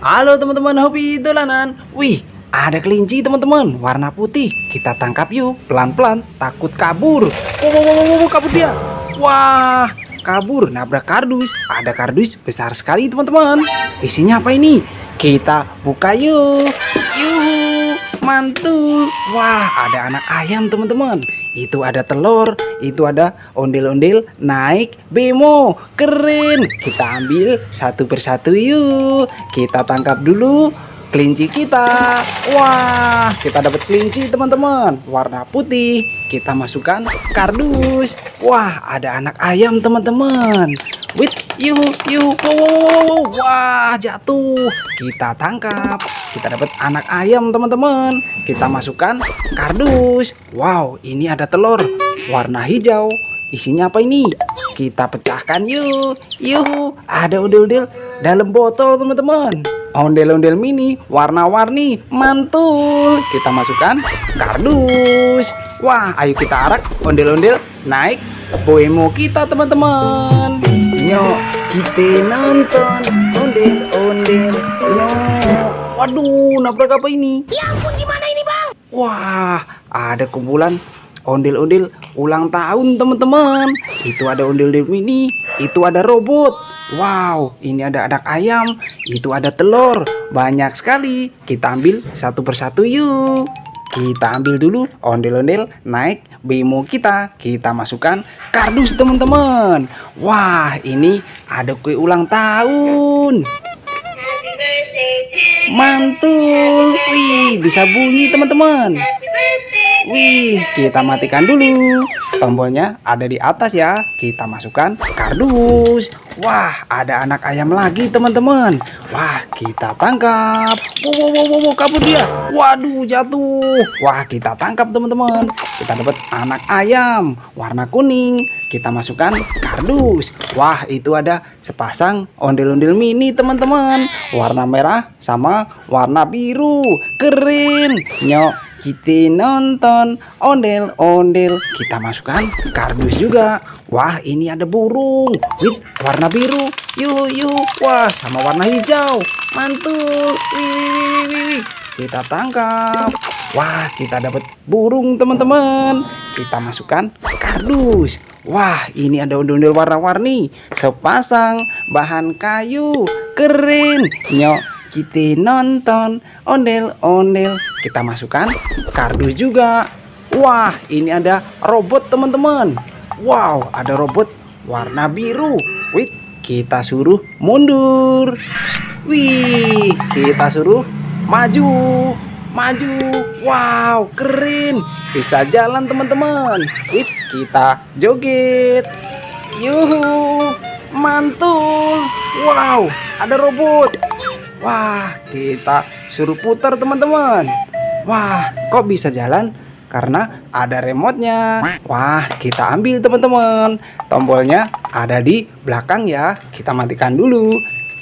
Halo teman-teman hobi dolanan. Wih, ada kelinci teman-teman, warna putih. Kita tangkap yuk, pelan-pelan. Takut kabur. Wow, kabur dia. Wah, kabur, nabrak kardus. Ada kardus besar sekali teman-teman. Isinya apa ini? Kita buka yuk. Yuhu, mantul. Wah, ada anak ayam teman-teman. Itu ada telur, itu ada ondel-ondel naik bemo. Keren. Kita ambil satu persatu yuk. Kita tangkap dulu kelinci kita. Wah, kita dapat kelinci teman-teman, warna putih. Kita masukkan kardus. Wah, ada anak ayam teman-teman. Wait, yuk. Wow. Wah, jatuh. Kita tangkap. Kita dapat anak ayam teman-teman. Kita masukkan kardus. Wow, ini ada telur warna hijau. Isinya apa ini? Kita pecahkan yuk. Ada ondel-ondel dalam botol teman-teman. Ondel-ondel mini warna-warni, mantul. Kita masukkan kardus. Wah, ayo kita arak ondel-ondel naik boemo kita teman-teman. Nyok, kita nonton ondel-ondel. Nyok. Waduh, nabrak apa ini? Ya ampun, gimana ini bang? Wah, ada kumpulan ondel-ondel ulang tahun teman-teman. Itu ada ondel-ondel mini, itu ada robot. Wow, ini ada anak ayam, itu ada telur. Banyak sekali. Kita ambil satu persatu yuk. Kita ambil dulu ondel-ondel naik bemo kita. Kita masukkan kardus teman-teman. Wah, ini ada kue ulang tahun. Mantul. Wih, bisa bunyi teman-teman. Wih, kita matikan dulu. Tombolnya ada di atas ya. Kita masukkan kardus. Wah, ada anak ayam lagi teman-teman. Wah, kita tangkap. Wow, kabur dia. Waduh, jatuh. Wah, kita tangkap teman-teman. Kita dapat anak ayam warna kuning. Kita masukkan kardus. Wah, itu ada sepasang ondel-ondel mini teman-teman. Warna merah sama warna biru. Keren. Nyok, kita nonton ondel-ondel. Kita masukkan kardus juga. Wah, ini ada burung. Wih, warna biru. Yuk. Wah, sama warna hijau. Mantul. Wih. Kita tangkap. Wah, kita dapat burung teman-teman. Kita masukkan kardus. Wah, ini ada ondel-ondel warna-warni. Sepasang bahan kayu. Keren. Nyok, kita nonton ondel-ondel. Kita masukkan kardus juga. Wah, ini ada robot teman-teman. Wow, ada robot warna biru. Wih, kita suruh mundur. Wih, kita suruh maju. Wow, keren. Bisa jalan teman-teman. Wih, kita joget. Yuhu, mantul. Wow, ada robot. Wah, kita suruh putar teman-teman. Wah, kok bisa jalan? Karena ada remote-nya. Wah, kita ambil teman-teman. Tombolnya ada di belakang ya. Kita matikan dulu.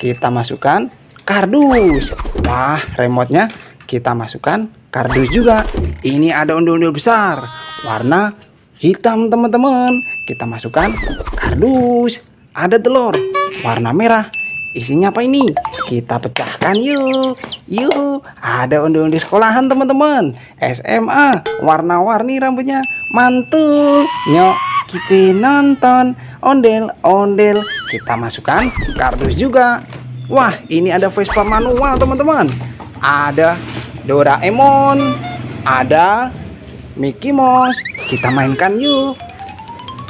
Kita masukkan kardus. Wah, remote-nya kita masukkan kardus juga. Ini ada ondel-ondel besar warna hitam teman-teman. Kita masukkan kardus. Ada telur warna merah. Isinya apa ini? Kita pecahkan yuk. Ada ondel-ondel sekolahan teman-teman. SMA warna-warni rambutnya. Mantul. Nyok, kita nonton ondel-ondel. Kita masukkan kardus juga. Wah, ini ada Vespa manual teman-teman. Ada Doraemon, ada Mickey Mouse. Kita mainkan yuk.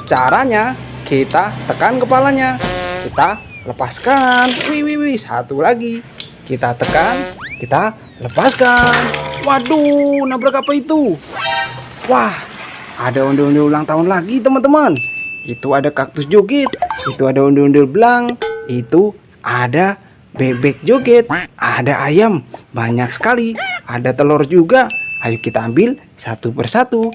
Caranya kita tekan kepalanya. Kita lepaskan. Wih, satu lagi. Kita tekan, kita lepaskan. Waduh, nabrak apa itu? Wah, ada ondel-ondel ulang tahun lagi teman-teman. Itu ada kaktus joget. Itu ada ondel-ondel belang. Itu ada bebek joget. Ada ayam banyak sekali. Ada telur juga. Ayo kita ambil satu persatu.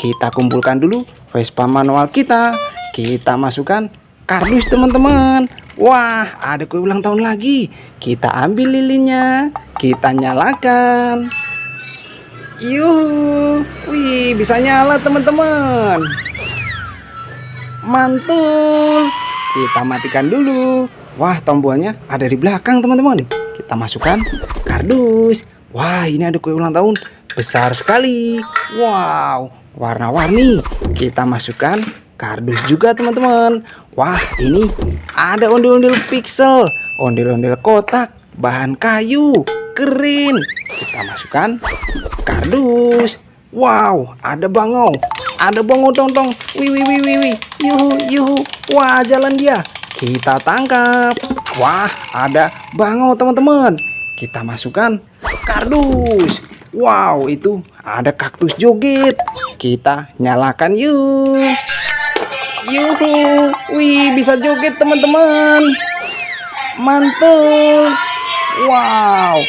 Kita kumpulkan dulu Vespa manual kita. Kita masukkan kardus teman-teman. Wah, ada kue ulang tahun lagi. Kita ambil lilinnya. Kita nyalakan. Yuhu. Wih, bisa nyala teman-teman. Mantul. Kita matikan dulu. Wah, tombolnya ada di belakang teman-teman. Kita masukkan kardus. Wah, ini ada kue ulang tahun besar sekali. Wow, warna-warni. Kita masukkan kardus juga teman-teman. Wah, ini ada ondel-ondel pixel, ondel-ondel kotak, bahan kayu, keren. Kita masukkan kardus. Wow, ada bangau, tong-tong. Wih, wih, wih, wih, wih. Yuhu, yuhu. Wah, jalan dia. Kita tangkap. Wah, ada bangau teman-teman. Kita masukkan kardus. Wow, itu ada kaktus joget. Kita nyalakan yuk. Yuhu, wih, bisa joget teman-teman. Mantul. Wow,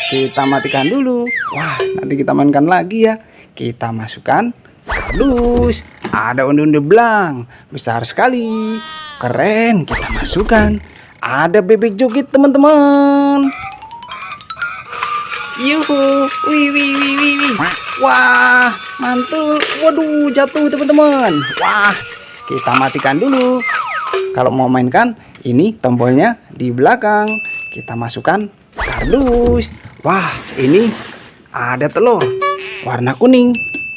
kita matikan dulu. Wah, nanti kita mainkan lagi ya. Kita masukkan kardus. Ada ondel-ondel belang besar sekali, keren. Kita masukkan. Ada bebek joget teman-teman. Yuhu, wih, wih, wih, wih, wih. Wah, mantul. Waduh, jatuh teman-teman. Wah, kita matikan dulu. Kalau mau mainkan, ini tombolnya di belakang. Kita masukkan kardus. Wah, ini ada telur warna kuning.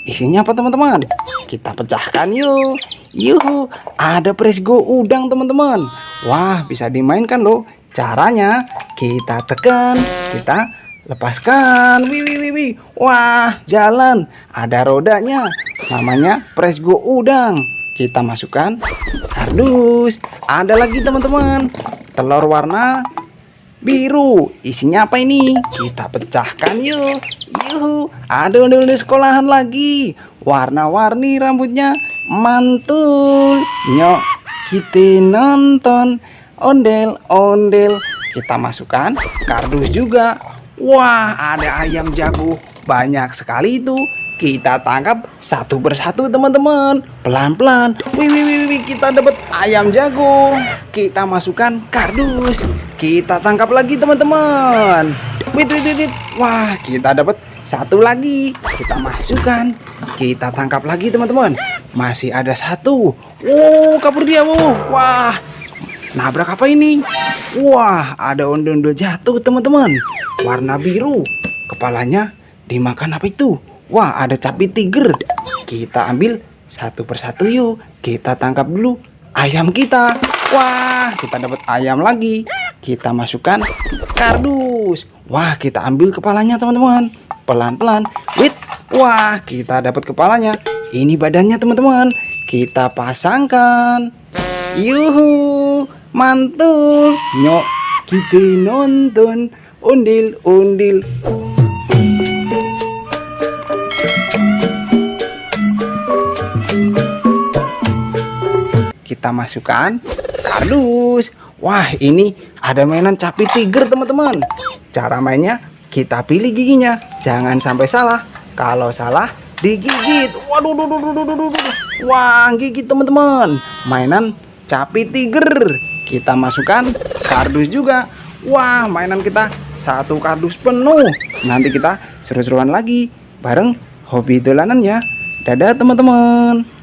Isinya apa teman-teman? Kita pecahkan yuk. Yuhu, ada presgo udang teman-teman. Wah, bisa dimainkan loh. Caranya kita tekan, kita lepaskan. Wih, wih, wih, wih. Wah, jalan. Ada rodanya. Namanya presgo udang. Kita masukkan kardus. Ada lagi teman-teman. Telur warna biru. Isinya apa ini? Kita pecahkan yuk. Yuhu, ada ondel-ondel sekolahan lagi. Warna-warni rambutnya. Mantul. Nyok, kita nonton ondel-ondel. Kita masukkan kardus juga. Wah, ada ayam jago banyak sekali itu. Kita tangkap satu persatu teman-teman. Pelan-pelan. Wih, wih, wih, wih, kita dapat ayam jago. Kita masukkan kardus. Kita tangkap lagi teman-teman. Wih, wih, wih, wih. Wah, kita dapat satu lagi. Kita masukkan. Kita tangkap lagi teman-teman. Masih ada satu. Oh, kabur dia. Wah, nabrak apa ini? Wah, ada ondel-ondel jatuh teman-teman. Warna biru. Kepalanya dimakan apa itu? Wah, ada cabai tiger. Kita ambil satu persatu yuk. Kita tangkap dulu ayam kita. Wah, kita dapat ayam lagi. Kita masukkan kardus. Wah, kita ambil kepalanya teman-teman. Pelan-pelan. Wait. Wah, kita dapat kepalanya. Ini badannya teman-teman. Kita pasangkan. Yuhu, mantul. Nyok, kita nonton ondel-ondel. Kita masukkan kardus. Wah, ini ada mainan capi tiger teman-teman. Cara mainnya, kita pilih giginya. Jangan sampai salah. Kalau salah, digigit. Waduh, duh, duh, duh, duh, duh, duh. Wah, gigit teman-teman. Mainan capi tiger. Kita masukkan kardus juga. Wah, mainan kita satu kardus penuh. Nanti kita seru-seruan lagi bareng hobi dolanan ya. Dadah teman-teman.